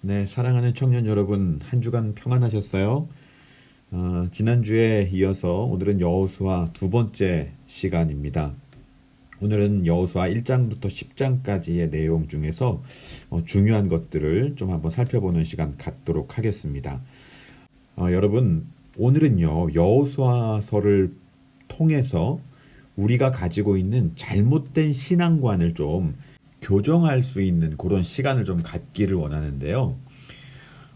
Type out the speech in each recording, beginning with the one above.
네, 사랑하는 청년 여러분, 한 주간 평안하셨어요? 지난주에 이어서 오늘은 여호수아 두 번째 시간입니다. 오늘은 여호수아 1장부터 10장까지의 내용 중에서 중요한 것들을 좀 한번 살펴보는 시간 갖도록 하겠습니다. 여러분, 오늘은요, 여호수아서를 통해서 우리가 가지고 있는 잘못된 신앙관을 좀 교정할 수 있는 그런 시간을 좀 갖기를 원하는데요.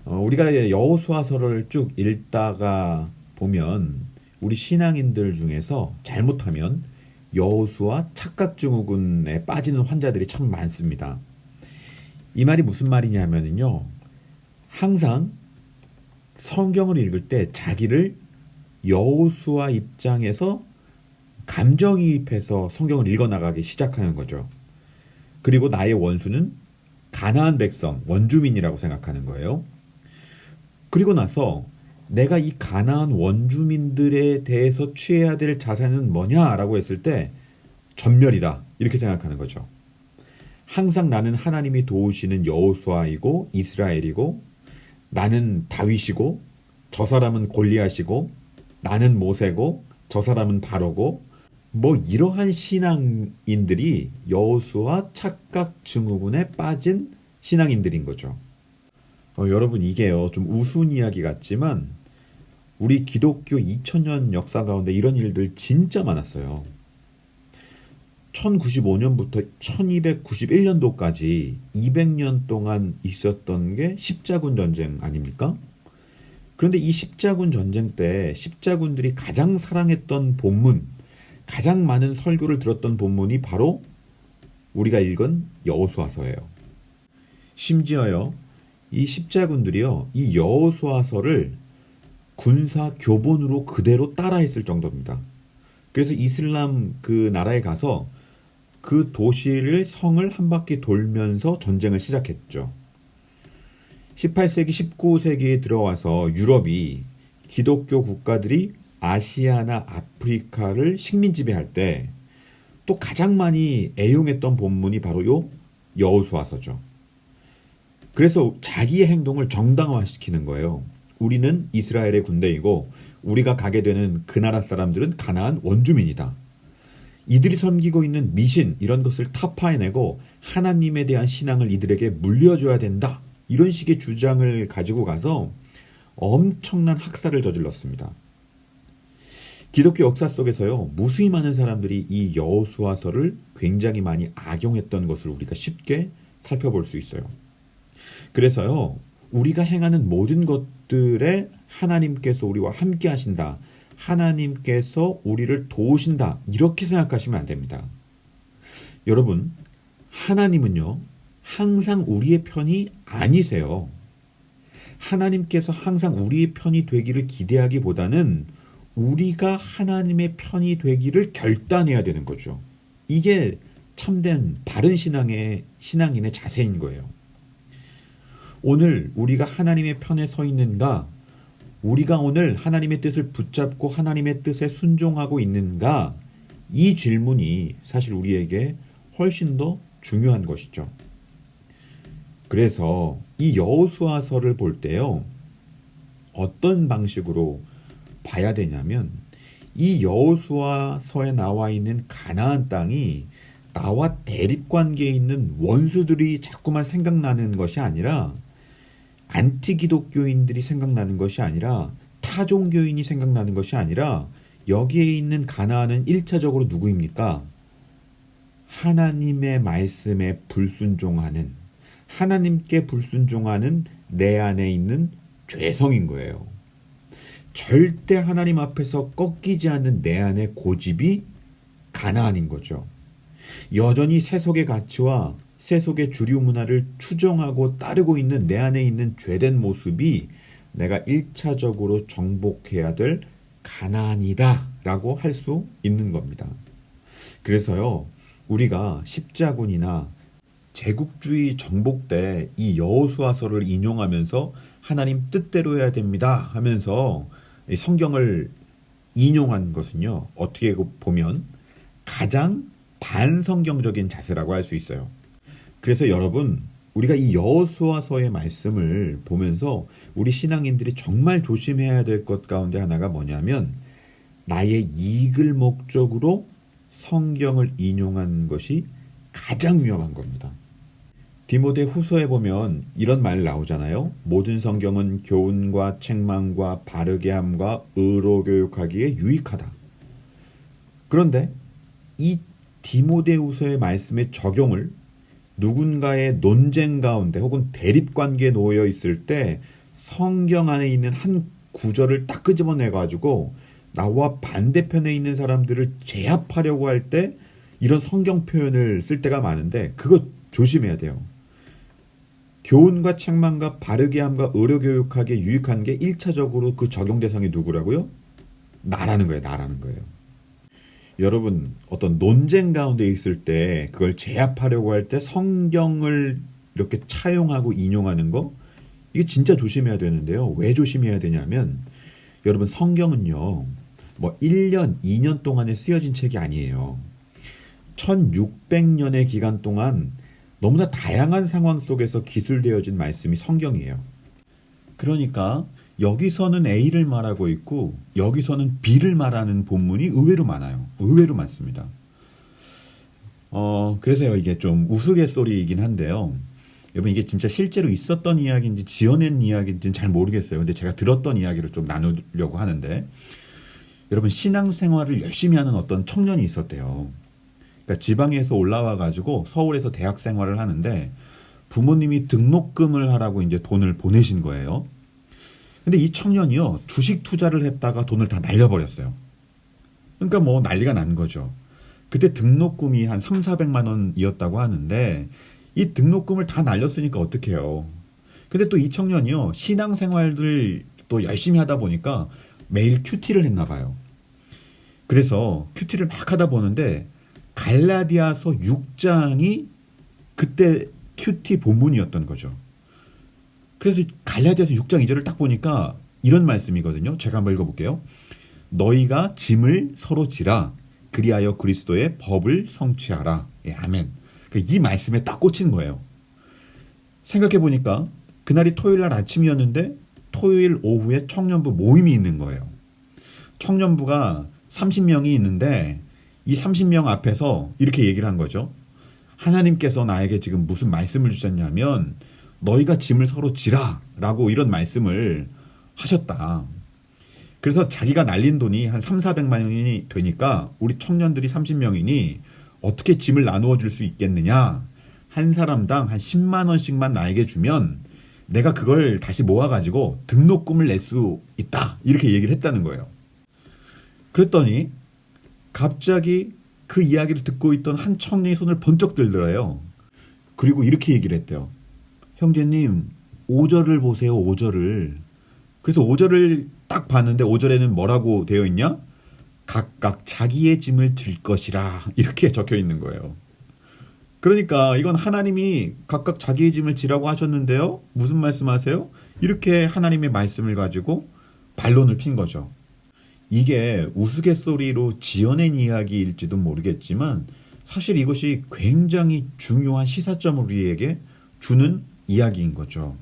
우리가 여호수아서를 쭉 읽다가 보면 우리 신앙인들 중에서 잘못하면 여호수아 착각증후군에 빠지는 환자들이 참 많습니다. 이 말이 무슨 말이냐면요. 항상 성경을 읽을 때 자기를 여호수아 입장에서 감정이입해서 성경을 읽어나가기 시작하는 거죠. 그리고 나의 원수는 가나안 백성, 원주민이라고 생각하는 거예요. 그리고 나서 내가 이 가나안 원주민들에 대해서 취해야 될 자세는 뭐냐라고 했을 때 전멸이다 이렇게 생각하는 거죠. 항상 나는 하나님이 도우시는 여호수아이고 이스라엘이고 나는 다윗이고 저 사람은 골리앗이고 나는 모세고 저 사람은 바로고 뭐 이러한 신앙인들이 여호수아 착각 증후군에 빠진 신앙인들인 거죠. 여러분 이게요 좀 우스운 이야기 같지만 우리 기독교 2000년 역사 가운데 이런 일들 진짜 많았어요. 1095년부터 1291년도까지 200년 동안 있었던 게 십자군 전쟁 아닙니까? 그런데 이 십자군 전쟁 때 십자군들이 가장 사랑했던 본문, 가장 많은 설교를 들었던 본문이 바로 우리가 읽은 여호수아서예요. 심지어요, 이 십자군들이요, 이 여호수아서를 군사 교본으로 그대로 따라했을 정도입니다. 그래서 이슬람 그 나라에 가서 그 도시를 성을 한 바퀴 돌면서 전쟁을 시작했죠. 18세기, 19세기에 들어와서 유럽이 기독교 국가들이 아시아나 아프리카를 식민 지배할 때 또 가장 많이 애용했던 본문이 바로 요 여호수아서죠. 그래서 자기의 행동을 정당화시키는 거예요. 우리는 이스라엘의 군대이고 우리가 가게 되는 그 나라 사람들은 가나안 원주민이다. 이들이 섬기고 있는 미신 이런 것을 타파해내고 하나님에 대한 신앙을 이들에게 물려줘야 된다. 이런 식의 주장을 가지고 가서 엄청난 학살을 저질렀습니다. 기독교 역사 속에서요, 무수히 많은 사람들이 이 여호수아서를 굉장히 많이 악용했던 것을 우리가 쉽게 살펴볼 수 있어요. 그래서요, 우리가 행하는 모든 것들에 하나님께서 우리와 함께 하신다. 하나님께서 우리를 도우신다. 이렇게 생각하시면 안 됩니다. 여러분, 하나님은요, 항상 우리의 편이 아니세요. 하나님께서 항상 우리의 편이 되기를 기대하기보다는 우리가 하나님의 편이 되기를 결단해야 되는 거죠. 이게 참된 바른 신앙인의 자세인 거예요. 오늘 우리가 하나님의 편에 서 있는가? 우리가 오늘 하나님의 뜻을 붙잡고 하나님의 뜻에 순종하고 있는가? 이 질문이 사실 우리에게 훨씬 더 중요한 것이죠. 그래서 이 여호수아서를 볼 때요, 어떤 방식으로 봐야 되냐면 이 여호수아서에 나와 있는 가나안 땅이 나와 대립관계에 있는 원수들이 자꾸만 생각나는 것이 아니라 안티기독교인들이 생각나는 것이 아니라 타종교인이 생각나는 것이 아니라 여기에 있는 가나안은 1차적으로 누구입니까? 하나님의 말씀에 불순종하는, 하나님께 불순종하는 내 안에 있는 죄성인 거예요. 절대 하나님 앞에서 꺾이지 않는 내 안의 고집이 가나안인 거죠. 여전히 세속의 가치와 세속의 주류 문화를 추종하고 따르고 있는 내 안에 있는 죄된 모습이 내가 1차적으로 정복해야 될 가나안이다 라고 할 수 있는 겁니다. 그래서요, 우리가 십자군이나 제국주의 정복 때 이 여호수아서를 인용하면서 하나님 뜻대로 해야 됩니다 하면서 성경을 인용한 것은요, 어떻게 보면 가장 반성경적인 자세라고 할 수 있어요. 그래서 여러분, 우리가 이 여호수아서의 말씀을 보면서 우리 신앙인들이 정말 조심해야 될 것 가운데 하나가 뭐냐면 나의 이익을 목적으로 성경을 인용한 것이 가장 위험한 겁니다. 디모데 후서에 보면 이런 말 나오잖아요. 모든 성경은 교훈과 책망과 바르게 함과 의로 교육하기에 유익하다. 그런데 이 디모데후서의 말씀의 적용을 누군가의 논쟁 가운데 혹은 대립관계에 놓여 있을 때 성경 안에 있는 한 구절을 딱 끄집어내 가지고 나와 반대편에 있는 사람들을 제압하려고 할 때 이런 성경 표현을 쓸 때가 많은데 그거 조심해야 돼요. 교훈과 책망과 바르게 함과 의로 교육하기에 유익한 게 1차적으로 그 적용 대상이 누구라고요? 나라는 거예요. 나라는 거예요. 여러분, 어떤 논쟁 가운데 있을 때 그걸 제압하려고 할 때 성경을 이렇게 차용하고 인용하는 거 이게 진짜 조심해야 되는데요. 왜 조심해야 되냐면 여러분, 성경은요. 뭐 1년, 2년 동안에 쓰여진 책이 아니에요. 1600년의 기간 동안 너무나 다양한 상황 속에서 기술되어진 말씀이 성경이에요. 그러니까 여기서는 A를 말하고 있고 여기서는 B를 말하는 본문이 의외로 많아요. 의외로 많습니다. 그래서요, 이게 좀 우스갯소리이긴 한데요. 여러분, 이게 진짜 실제로 있었던 이야기인지 지어낸 이야기인지는 잘 모르겠어요. 근데 제가 들었던 이야기를 좀 나누려고 하는데, 여러분, 신앙생활을 열심히 하는 어떤 청년이 있었대요. 그러니까 지방에서 올라와 가지고 서울에서 대학 생활을 하는데 부모님이 등록금을 하라고 이제 돈을 보내신 거예요. 근데 이 청년이요, 주식 투자를 했다가 돈을 다 날려버렸어요. 그러니까 뭐 난리가 난 거죠. 그때 등록금이 한 3, 400만 원이었다고 하는데 이 등록금을 다 날렸으니까 어떡해요. 근데 또 이 청년이요, 신앙생활을 또 열심히 하다 보니까 매일 큐티를 했나 봐요. 그래서 큐티를 막 하다 보는데 갈라디아서 6장이 그때 큐티 본문이었던 거죠. 그래서 갈라디아서 6장 2절을 딱 보니까 이런 말씀이거든요. 제가 한번 읽어볼게요. 너희가 짐을 서로 지라 그리하여 그리스도의 법을 성취하라. 예, 아멘. 이 말씀에 딱 꽂힌 거예요. 생각해보니까 그날이 토요일 날 아침이었는데 토요일 오후에 청년부 모임이 있는 거예요. 청년부가 30명이 있는데 이 30명 앞에서 이렇게 얘기를 한 거죠. 하나님께서 나에게 지금 무슨 말씀을 주셨냐면 너희가 짐을 서로 지라 라고 이런 말씀을 하셨다. 그래서 자기가 날린 돈이 한 3, 400만 원이 되니까 우리 청년들이 30명이니 어떻게 짐을 나누어 줄 수 있겠느냐. 한 사람당 한 10만 원씩만 나에게 주면 내가 그걸 다시 모아가지고 등록금을 낼 수 있다. 이렇게 얘기를 했다는 거예요. 그랬더니 갑자기 그 이야기를 듣고 있던 한 청년이 손을 번쩍 들더래요. 그리고 이렇게 얘기를 했대요. 형제님, 5절을 보세요. 5절을. 그래서 5절을 딱 봤는데 5절에는 뭐라고 되어 있냐? 각각 자기의 짐을 질 것이라 이렇게 적혀 있는 거예요. 그러니까 이건 하나님이 각각 자기의 짐을 지라고 하셨는데요. 무슨 말씀하세요? 이렇게 하나님의 말씀을 가지고 반론을 핀 거죠. 이게 우스갯소리로 지어낸 이야기일지도 모르겠지만 사실 이것이 굉장히 중요한 시사점을 우리에게 주는 이야기인 거죠.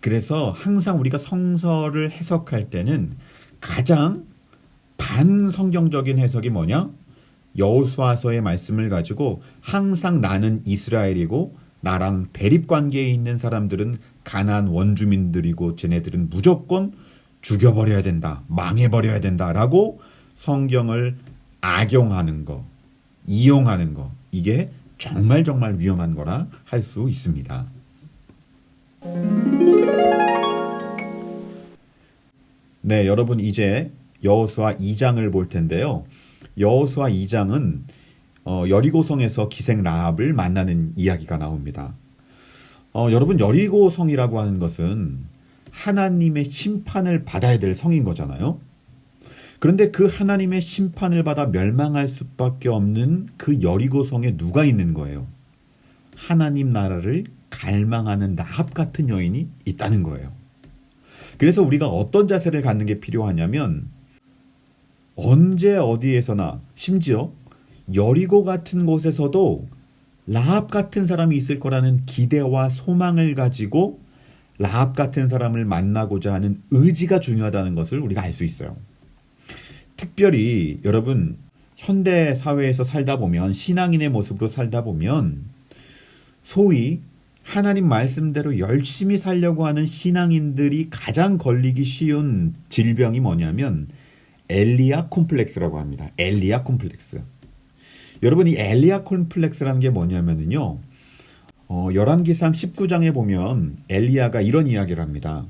그래서 항상 우리가 성서를 해석할 때는 가장 반성경적인 해석이 뭐냐? 여호수아서의 말씀을 가지고 항상 나는 이스라엘이고 나랑 대립관계에 있는 사람들은 가나안 원주민들이고 쟤네들은 무조건 죽여버려야 된다, 망해버려야 된다라고 성경을 악용하는 거, 이용하는 거, 이게 정말 정말 위험한 거라 할 수 있습니다. 네, 여러분, 이제 여호수아 2장을 볼 텐데요. 여호수아 2장은 여리고성에서 기생 라합을 만나는 이야기가 나옵니다. 여러분, 여리고성이라고 하는 것은 하나님의 심판을 받아야 될 성인 거잖아요. 그런데 그 하나님의 심판을 받아 멸망할 수밖에 없는 그 여리고성에 누가 있는 거예요? 하나님 나라를 갈망하는 라합 같은 여인이 있다는 거예요. 그래서 우리가 어떤 자세를 갖는 게 필요하냐면 언제 어디에서나 심지어 여리고 같은 곳에서도 라합 같은 사람이 있을 거라는 기대와 소망을 가지고 라합 같은 사람을 만나고자 하는 의지가 중요하다는 것을 우리가 알 수 있어요. 특별히 여러분 현대 사회에서 살다 보면 신앙인의 모습으로 살다 보면 소위 하나님 말씀대로 열심히 살려고 하는 신앙인들이 가장 걸리기 쉬운 질병이 뭐냐면 엘리야 콤플렉스라고 합니다. 엘리야 콤플렉스. 여러분 이 엘리야 콤플렉스라는 게 뭐냐면요. 열왕기상 19장에 보면 엘리야가 이런 이야기를 합니다.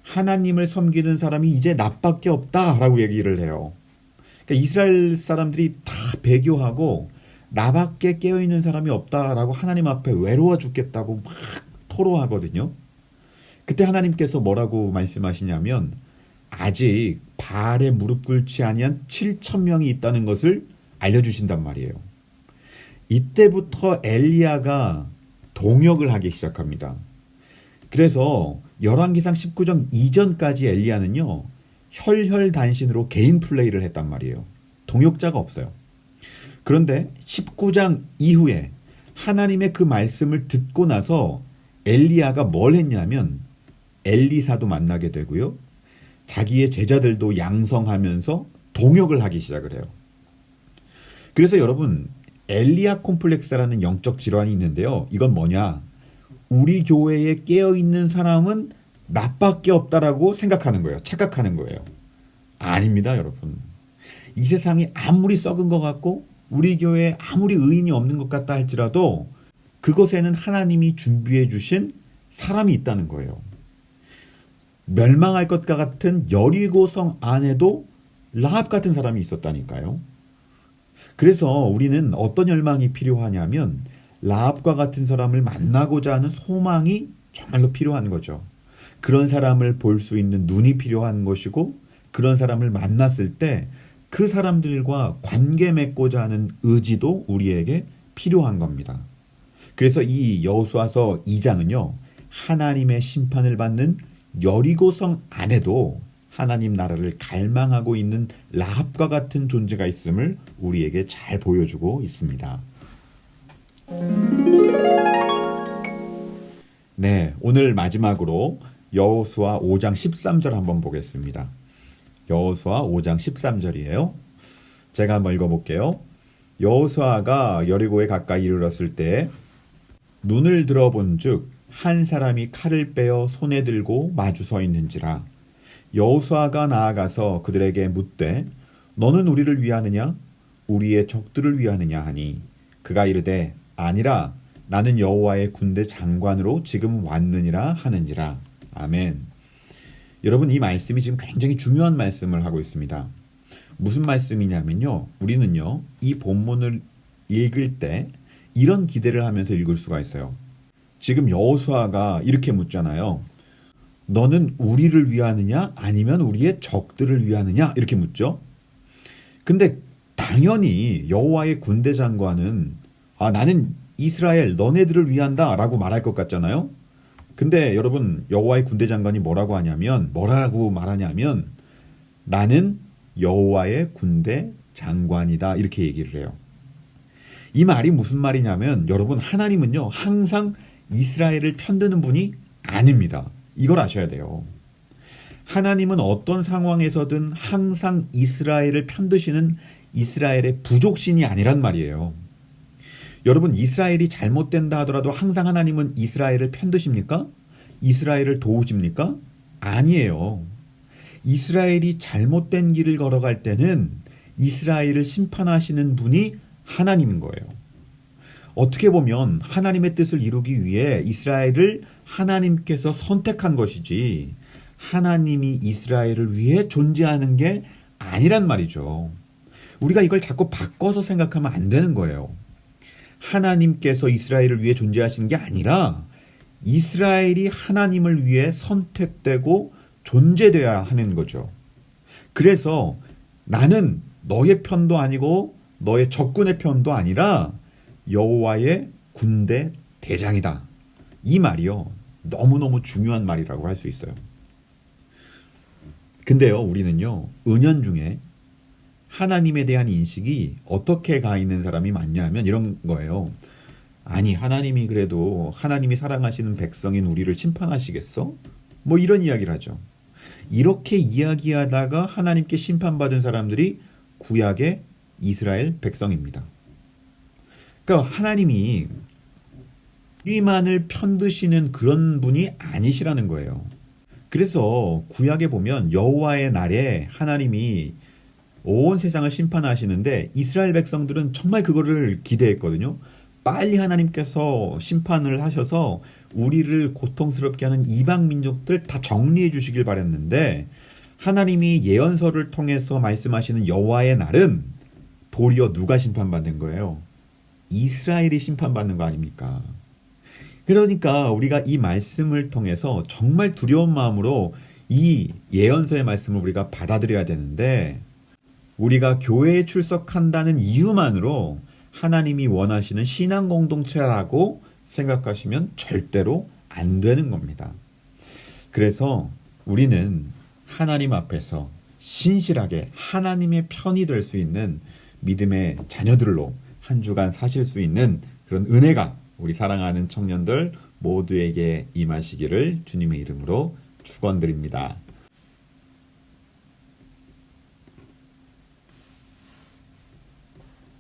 하나님을 섬기는 사람이 이제 나밖에 없다라고 얘기를 해요. 그러니까 이스라엘 사람들이 다 배교하고 나밖에 깨어있는 사람이 없다라고 하나님 앞에 외로워 죽겠다고 막 토로하거든요. 그때 하나님께서 뭐라고 말씀하시냐면 아직 바알에 무릎 꿇지 아니한 7,000명이 있다는 것을 알려주신단 말이에요. 이때부터 엘리야가 동역을 하기 시작합니다. 그래서 열왕기상 19장 이전까지 엘리야는요. 혈혈단신으로 개인 플레이를 했단 말이에요. 동역자가 없어요. 그런데 19장 이후에 하나님의 그 말씀을 듣고 나서 엘리야가 뭘 했냐면 엘리사도 만나게 되고요. 자기의 제자들도 양성하면서 동역을 하기 시작을 해요. 그래서 여러분 엘리야 콤플렉스라는 영적 질환이 있는데요. 이건 뭐냐? 우리 교회에 깨어있는 사람은 나밖에 없다라고 생각하는 거예요. 착각하는 거예요. 아닙니다, 여러분. 이 세상이 아무리 썩은 것 같고 우리 교회에 아무리 의인이 없는 것 같다 할지라도 그것에는 하나님이 준비해 주신 사람이 있다는 거예요. 멸망할 것 같은 여리고성 안에도 라합 같은 사람이 있었다니까요. 그래서 우리는 어떤 열망이 필요하냐면 라합과 같은 사람을 만나고자 하는 소망이 정말로 필요한 거죠. 그런 사람을 볼 수 있는 눈이 필요한 것이고 그런 사람을 만났을 때 그 사람들과 관계 맺고자 하는 의지도 우리에게 필요한 겁니다. 그래서 이 여호수아서 2장은요. 하나님의 심판을 받는 여리고성 안에도 하나님 나라를 갈망하고 있는 라합과 같은 존재가 있음을 우리에게 잘 보여주고 있습니다. 네, 오늘 마지막으로 여호수아 5장 13절 한번 보겠습니다. 여호수아 5장 13절이에요. 제가 한번 읽어볼게요. 여호수아가 여리고에 가까이 이르렀을 때 눈을 들어본즉 한 사람이 칼을 빼어 손에 들고 마주 서 있는지라. 여호수아가 나아가서 그들에게 묻되 너는 우리를 위하느냐 우리의 적들을 위하느냐 하니 그가 이르되 아니라 나는 여호와의 군대 장관으로 지금 왔느니라 하는지라. 아멘. 여러분 이 말씀이 지금 굉장히 중요한 말씀을 하고 있습니다. 무슨 말씀이냐면요. 우리는요. 이 본문을 읽을 때 이런 기대를 하면서 읽을 수가 있어요. 지금 여호수아가 이렇게 묻잖아요. 너는 우리를 위하느냐 아니면 우리의 적들을 위하느냐 이렇게 묻죠. 근데 당연히 여호와의 군대 장관은 나는 이스라엘 너네들을 위한다 라고 말할 것 같잖아요. 근데 여러분 여호와의 군대 장관이 뭐라고 말하냐면 나는 여호와의 군대 장관이다 이렇게 얘기를 해요. 이 말이 무슨 말이냐면 여러분 하나님은요 항상 이스라엘을 편드는 분이 아닙니다. 이걸 아셔야 돼요. 하나님은 어떤 상황에서든 항상 이스라엘을 편드시는 이스라엘의 부족신이 아니란 말이에요. 여러분 이스라엘이 잘못된다 하더라도 항상 하나님은 이스라엘을 편드십니까? 이스라엘을 도우십니까? 아니에요. 이스라엘이 잘못된 길을 걸어갈 때는 이스라엘을 심판하시는 분이 하나님인 거예요. 어떻게 보면 하나님의 뜻을 이루기 위해 이스라엘을 하나님께서 선택한 것이지 하나님이 이스라엘을 위해 존재하는 게 아니란 말이죠. 우리가 이걸 자꾸 바꿔서 생각하면 안 되는 거예요. 하나님께서 이스라엘을 위해 존재하시는 게 아니라 이스라엘이 하나님을 위해 선택되고 존재되어야 하는 거죠. 그래서 나는 너의 편도 아니고 너의 적군의 편도 아니라 여호와의 군대 대장이다. 이 말이요. 너무너무 중요한 말이라고 할 수 있어요. 근데요, 우리는요, 은연중에 하나님에 대한 인식이 어떻게 가 있는 사람이 많냐면 이런 거예요. 아니, 하나님이 그래도 하나님이 사랑하시는 백성인 우리를 심판하시겠어? 뭐 이런 이야기를 하죠. 이렇게 이야기하다가 하나님께 심판받은 사람들이 구약의 이스라엘 백성입니다. 그러니까 하나님이 우리만을 편드시는 그런 분이 아니시라는 거예요. 그래서 구약에 보면 여호와의 날에 하나님이 온 세상을 심판하시는데 이스라엘 백성들은 정말 그거를 기대했거든요. 빨리 하나님께서 심판을 하셔서 우리를 고통스럽게 하는 이방 민족들 다 정리해 주시길 바랬는데 하나님이 예언서를 통해서 말씀하시는 여호와의 날은 도리어 누가 심판받는 거예요? 이스라엘이 심판받는 거 아닙니까? 그러니까 우리가 이 말씀을 통해서 정말 두려운 마음으로 이 예언서의 말씀을 우리가 받아들여야 되는데 우리가 교회에 출석한다는 이유만으로 하나님이 원하시는 신앙 공동체라고 생각하시면 절대로 안 되는 겁니다. 그래서 우리는 하나님 앞에서 신실하게 하나님의 편이 될 수 있는 믿음의 자녀들로 한 주간 사실 수 있는 그런 은혜가 우리 사랑하는 청년들 모두에게 임하시기를 주님의 이름으로 축원드립니다.